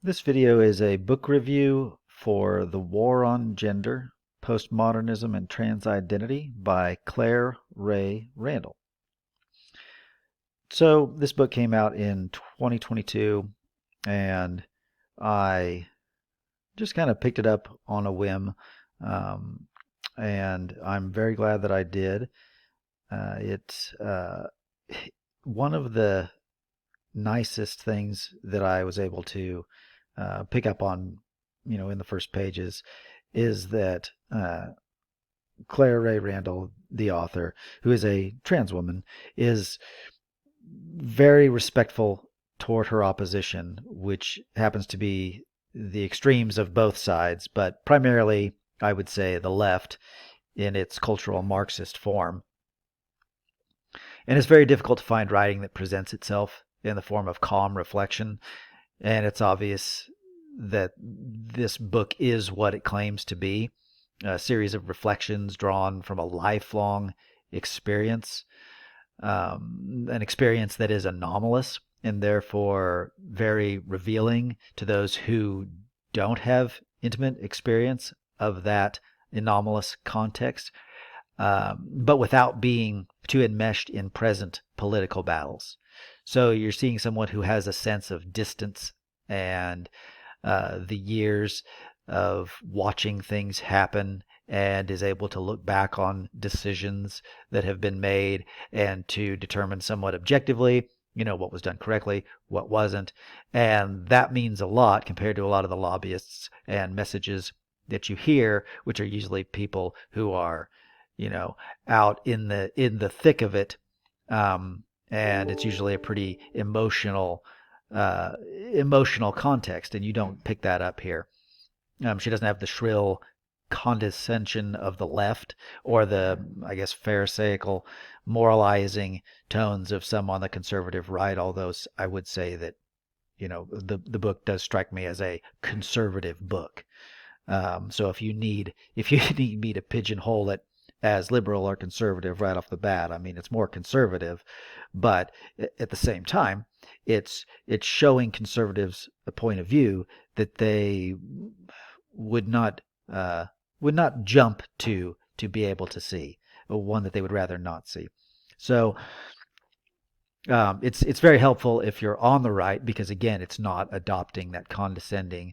This video is a book review for The War on Gender, Postmodernism and Transidentity by Rae Randall. So this book came out in 2022 and I just kind of picked it up on a whim, um, and I'm very glad that I did. It's one of the nicest things that I was able to pick up on, in the first pages, is that Rae Randall, the author, who is a trans woman, is very respectful toward her opposition, which happens to be the extremes of both sides, but primarily, I would say, the left in its cultural Marxist form. And it's very difficult to find writing that presents itself in the form of calm reflection. And it's obvious that this book is what it claims to be, a series of reflections drawn from a lifelong experience, an experience that is anomalous and therefore very revealing to those who don't have intimate experience of that anomalous context, but without being too enmeshed in present political battles. So you're seeing someone who has a sense of distance and the years of watching things happen and is able to look back on decisions that have been made and to determine somewhat objectively, what was done correctly, what wasn't. And that means a lot compared to a lot of the lobbyists and messages that you hear, which are usually people who are, out in the thick of it. And it's usually a pretty emotional context, and you don't pick that up here. She doesn't have the shrill condescension of the left or the, I guess, pharisaical moralizing tones of some on the conservative right, although I would say that, the book does strike me as a conservative book. So if you need me to pigeonhole it as liberal or conservative right off the bat, I mean, it's more conservative, but at the same time, it's showing conservatives a point of view that they would not jump to be able to see, or one that they would rather not see. So it's very helpful if you're on the right, because again, it's not adopting that condescending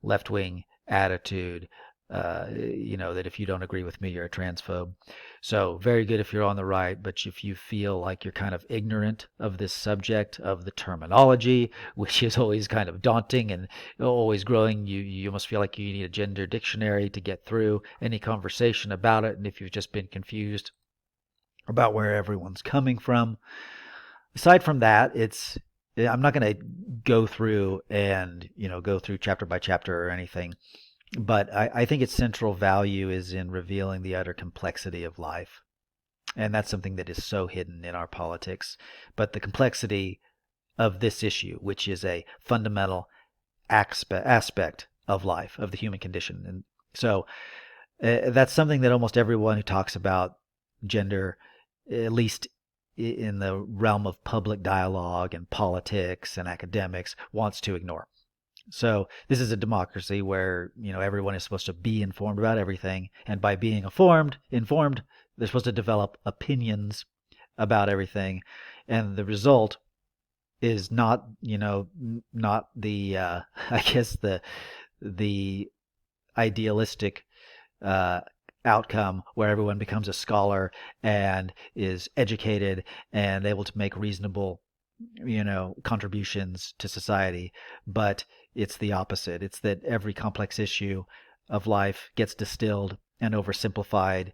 left-wing attitude, that if you don't agree with me, you're a transphobe. So very good if you're on the right, but if you feel like you're kind of ignorant of this subject, of the terminology, which is always kind of daunting and always growing, you almost feel like you need a gender dictionary to get through any conversation about it. And if you've just been confused about where everyone's coming from, aside from that, I'm not going to go through and, go through chapter by chapter or anything. But I think its central value is in revealing the utter complexity of life. And that's something that is so hidden in our politics. But the complexity of this issue, which is a fundamental aspect of life, of the human condition. And so that's something that almost everyone who talks about gender, at least in the realm of public dialogue and politics and academics, wants to ignore. So this is a democracy where, everyone is supposed to be informed about everything. And by being informed, they're supposed to develop opinions about everything. And the result is not, not the, I guess the idealistic outcome where everyone becomes a scholar and is educated and able to make reasonable, contributions to society. But it's the opposite. It's that every complex issue of life gets distilled and oversimplified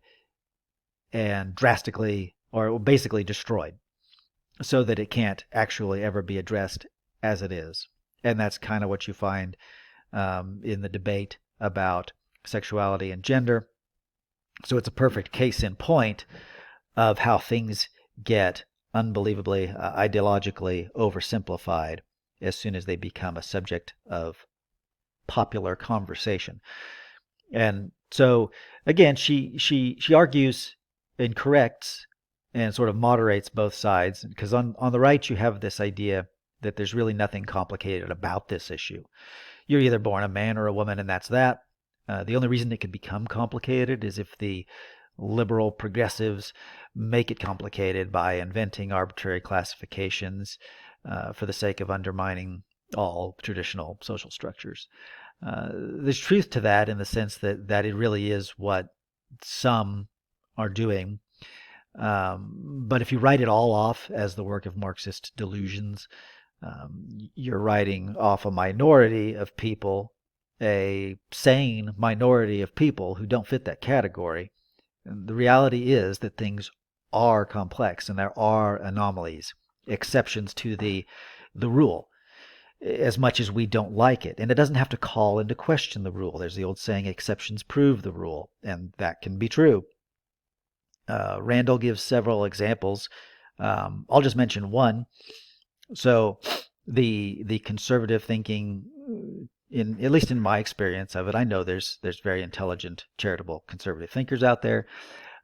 and drastically or basically destroyed so that it can't actually ever be addressed as it is. And that's kind of what you find in the debate about sexuality and gender. So it's a perfect case in point of how things get unbelievably ideologically oversimplified as soon as they become a subject of popular conversation. And so again, she argues and corrects and sort of moderates both sides, because on the right you have this idea that there's really nothing complicated about this issue. You're either born a man or a woman, and that's that. The only reason it can become complicated is if the liberal progressives make it complicated by inventing arbitrary classifications for the sake of undermining all traditional social structures. There's truth to that in the sense that it really is what some are doing. But if you write it all off as the work of Marxist delusions, you're writing off a minority of people, a sane minority of people who don't fit that category. And the reality is that things are complex and there are anomalies, exceptions to the rule, as much as we don't like it. And it doesn't have to call into question the rule. There's the old saying, exceptions prove the rule, and that can be true. Randall gives several examples. I'll just mention one. So the conservative thinking, at least in my experience of it, I know there's very intelligent, charitable conservative thinkers out there,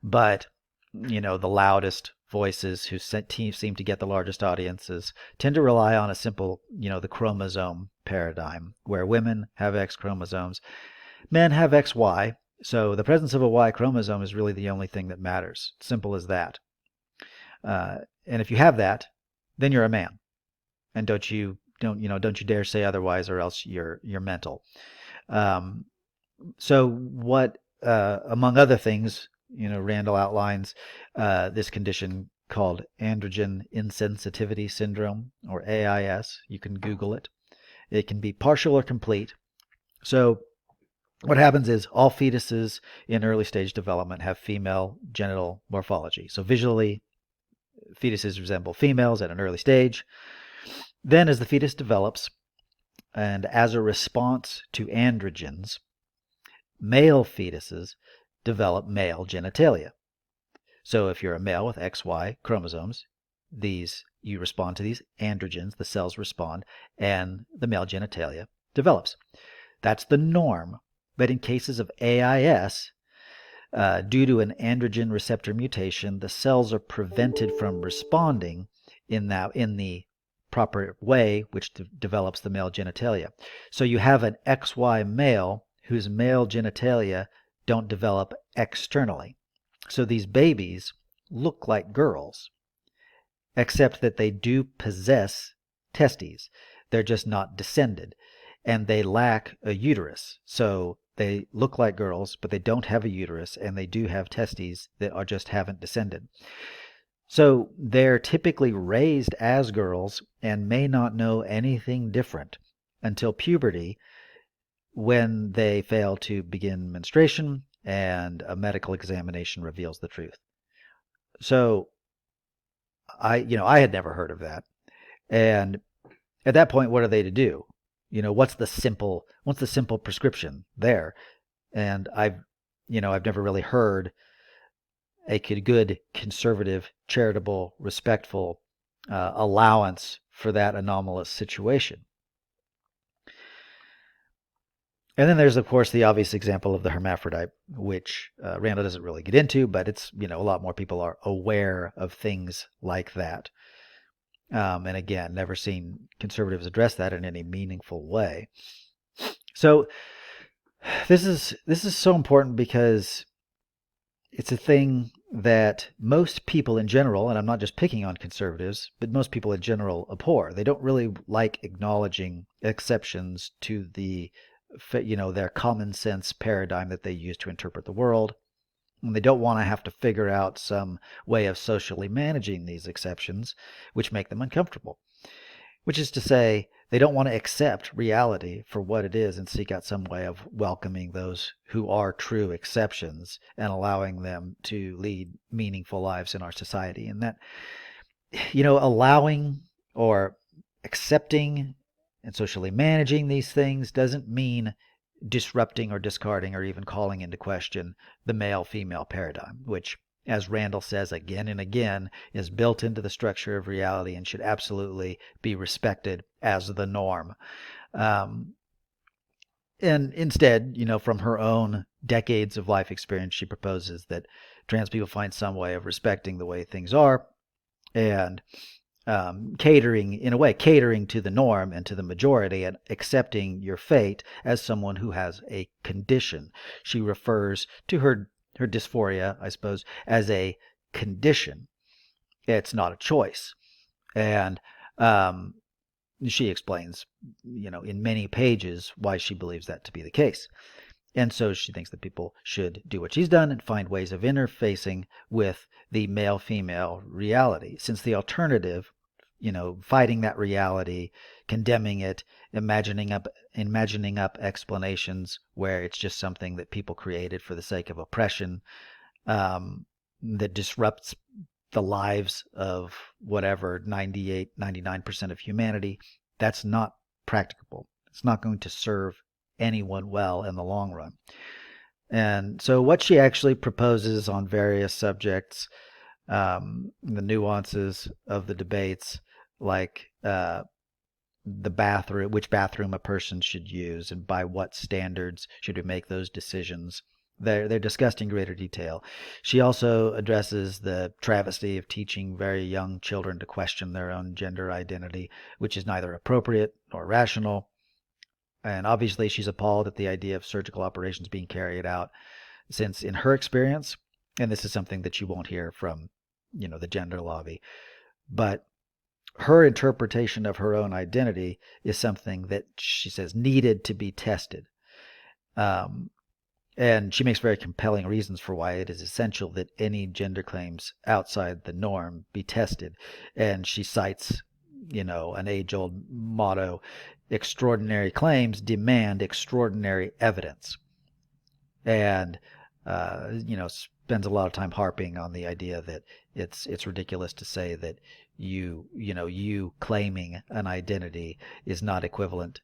but the loudest voices who seem to get the largest audiences tend to rely on a simple, the chromosome paradigm, where women have X chromosomes, men have XY. So the presence of a Y chromosome is really the only thing that matters. Simple as that. And if you have that, then you're a man. And don't you dare say otherwise, or else you're mental. So what, among other things, Randall outlines this condition called androgen insensitivity syndrome, or AIS. You can Google it. It can be partial or complete. So what happens is all fetuses in early stage development have female genital morphology. So visually, fetuses resemble females at an early stage. Then as the fetus develops, and as a response to androgens, male fetuses develop male genitalia. So if you're a male with XY chromosomes, you respond to these androgens, the cells respond, and the male genitalia develops. That's the norm. But in cases of AIS, due to an androgen receptor mutation, the cells are prevented from responding in the proper way, which develops the male genitalia. So you have an XY male whose male genitalia don't develop externally. So these babies look like girls, except that they do possess testes. They're just not descended, and they lack a uterus. So they look like girls, but they don't have a uterus, and they do have testes that just haven't descended. So they're typically raised as girls and may not know anything different until puberty, when they fail to begin menstruation and a medical examination reveals the truth. So I had never heard of that. And at that point, what are they to do? What's the simple prescription there? And I've never really heard a good, conservative, charitable, respectful allowance for that anomalous situation. And then there's, of course, the obvious example of the hermaphrodite, which Randall doesn't really get into, but it's, a lot more people are aware of things like that. And again, never seen conservatives address that in any meaningful way. So this is so important because it's a thing that most people in general, and I'm not just picking on conservatives, but most people in general abhor. They don't really like acknowledging exceptions to their common sense paradigm that they use to interpret the world. And they don't want to have to figure out some way of socially managing these exceptions, which make them uncomfortable. Which is to say, they don't want to accept reality for what it is and seek out some way of welcoming those who are true exceptions and allowing them to lead meaningful lives in our society. And that, allowing or accepting and socially managing these things doesn't mean disrupting or discarding or even calling into question the male-female paradigm, which, as Randall says again and again, is built into the structure of reality and should absolutely be respected as the norm. And instead, from her own decades of life experience, she proposes that trans people find some way of respecting the way things are and catering, in a way, catering to the norm and to the majority and accepting your fate as someone who has a condition. She refers to her dysphoria, I suppose, as a condition. It's not a choice. And um, she explains, in many pages why she believes that to be the case. And so she thinks that people should do what she's done and find ways of interfacing with the male female reality, since the alternative, fighting that reality, condemning it, imagining up explanations where it's just something that people created for the sake of oppression, that disrupts the lives of whatever 98, 99% of humanity, that's not practicable. It's not going to serve anyone well in the long run. And so what she actually proposes on various subjects, the nuances of the debates, like the bathroom, which bathroom a person should use, and by what standards should we make those decisions. They're discussed in greater detail. She also addresses the travesty of teaching very young children to question their own gender identity, which is neither appropriate nor rational. And obviously she's appalled at the idea of surgical operations being carried out, since in her experience, and this is something that you won't hear from, the gender lobby, but her interpretation of her own identity is something that she says needed to be tested. And she makes very compelling reasons for why it is essential that any gender claims outside the norm be tested. And she cites, an age-old motto: extraordinary claims demand extraordinary evidence. And, spends a lot of time harping on the idea that it's ridiculous to say that you claiming an identity is not equivalent,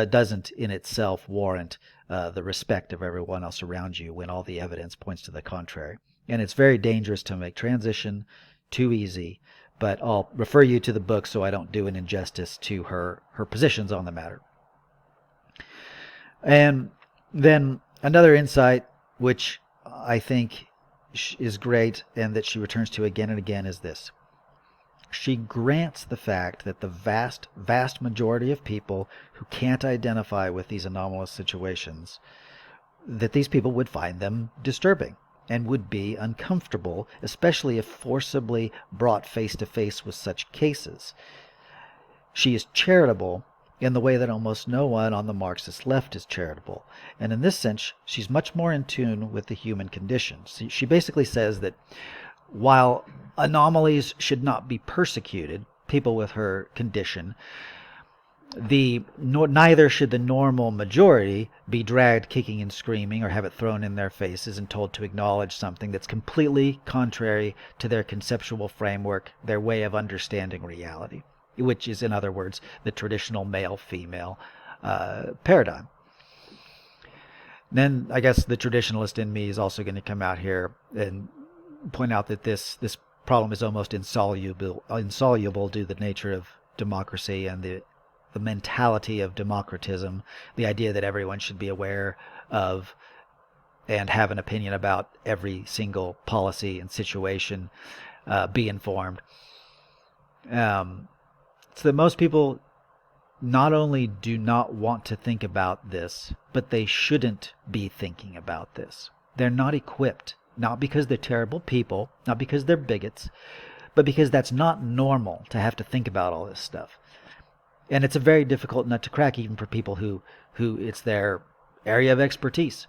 doesn't in itself warrant the respect of everyone else around you when all the evidence points to the contrary. And it's very dangerous to make transition too easy, but I'll refer you to the book so I don't do an injustice to her positions on the matter. And then another insight, which I think is great and that she returns to again and again, is this. She grants the fact that the vast, vast majority of people who can't identify with these anomalous situations, that these people would find them disturbing and would be uncomfortable, especially if forcibly brought face to face with such cases. She is charitable in the way that almost no one on the Marxist left is charitable. And in this sense, she's much more in tune with the human condition. She basically says that while anomalies should not be persecuted, people with her condition, neither should the normal majority be dragged kicking and screaming or have it thrown in their faces and told to acknowledge something that's completely contrary to their conceptual framework, their way of understanding reality, which is, in other words, the traditional male-female paradigm. Then I guess the traditionalist in me is also going to come out here and point out that this problem is almost insoluble due to the nature of democracy and the mentality of democratism, the idea that everyone should be aware of and have an opinion about every single policy and situation, be informed. So that most people not only do not want to think about this, but they shouldn't be thinking about this. They're not equipped. Not because they're terrible people, not because they're bigots, but because that's not normal to have to think about all this stuff. And it's a very difficult nut to crack, even for people who it's their area of expertise.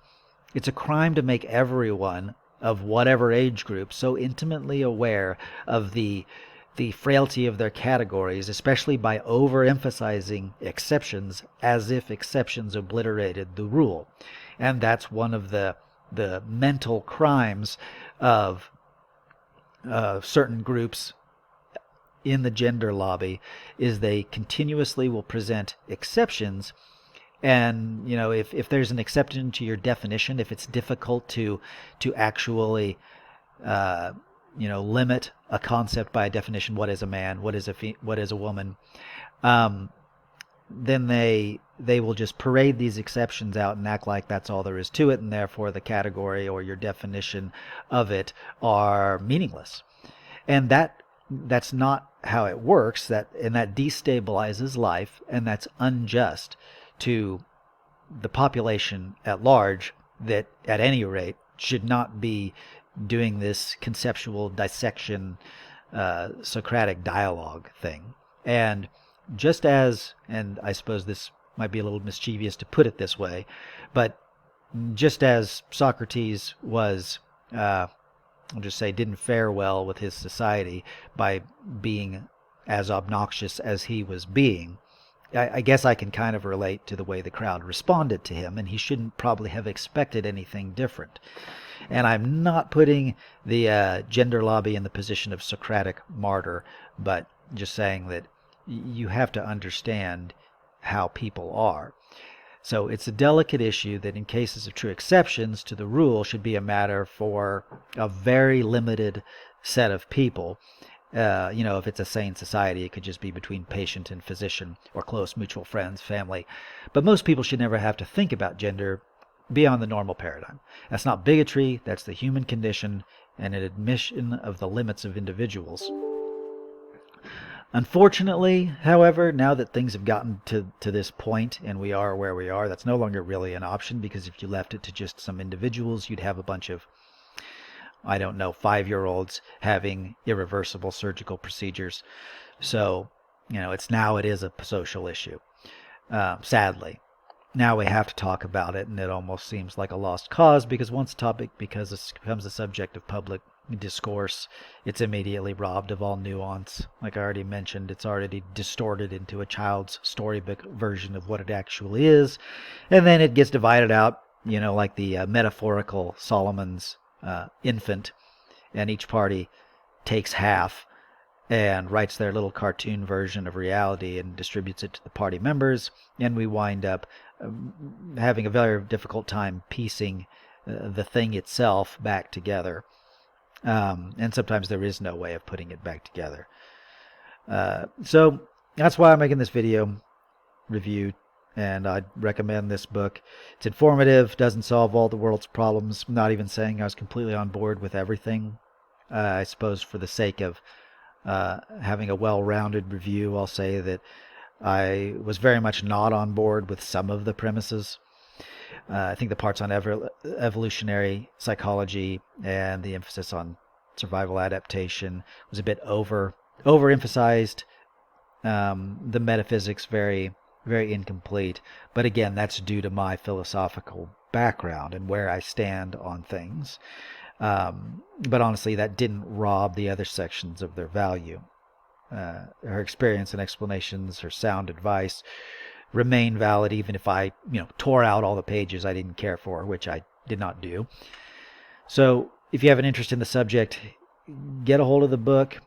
It's a crime to make everyone of whatever age group so intimately aware of the frailty of their categories, especially by overemphasizing exceptions as if exceptions obliterated the rule. And that's one of the mental crimes of certain groups in the gender lobby, is they continuously will present exceptions. And if there's an exception to your definition, if it's difficult to actually limit a concept by a definition, what is a man, what is a woman, then they will just parade these exceptions out and act like that's all there is to it, and therefore the category or your definition of it are meaningless. And that that's not how it works. That destabilizes life, and that's unjust to the population at large, that at any rate should not be doing this conceptual dissection, Socratic dialogue thing. And just as, and I suppose this might be a little mischievous to put it this way, but just as Socrates was, I'll just say, didn't fare well with his society by being as obnoxious as he was being, I guess I can kind of relate to the way the crowd responded to him, and he shouldn't probably have expected anything different. And I'm not putting the gender lobby in the position of Socratic martyr, but just saying that you have to understand how people are. So it's a delicate issue that in cases of true exceptions to the rule should be a matter for a very limited set of people. If it's a sane society, it could just be between patient and physician or close mutual friends, family. But most people should never have to think about gender beyond the normal paradigm. That's not bigotry, that's the human condition and an admission of the limits of individuals. Unfortunately, however, now that things have gotten to this point and we are where we are, that's no longer really an option, because if you left it to just some individuals, you'd have a bunch of, I don't know, 5-year-olds having irreversible surgical procedures. So, it is a social issue, sadly. Now we have to talk about it, and it almost seems like a lost cause, because once a topic becomes a subject of public discourse, it's immediately robbed of all nuance. Like I already mentioned, it's already distorted into a child's storybook version of what it actually is, and then it gets divided out, like the metaphorical Solomon's infant, and each party takes half and writes their little cartoon version of reality and distributes it to the party members, and we wind up having a very difficult time piecing the thing itself back together. And sometimes there is no way of putting it back together. So that's why I'm making this video review, and I'd recommend this book. It's informative, doesn't solve all the world's problems. I'm not even saying I was completely on board with everything. I suppose for the sake of having a well-rounded review, I'll say that I was very much not on board with some of the premises. I think the parts on evolutionary psychology and the emphasis on survival adaptation was a bit overemphasized. The metaphysics very, very incomplete. But again, that's due to my philosophical background and where I stand on things. But honestly, that didn't rob the other sections of their value. Her experience and explanations, her sound advice remain valid, even if I, tore out all the pages I didn't care for, which I did not do. So if you have an interest in the subject, get a hold of the book,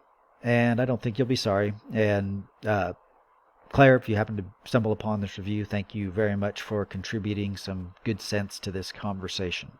and I don't think you'll be sorry. And Claire, if you happen to stumble upon this review, thank you very much for contributing some good sense to this conversation.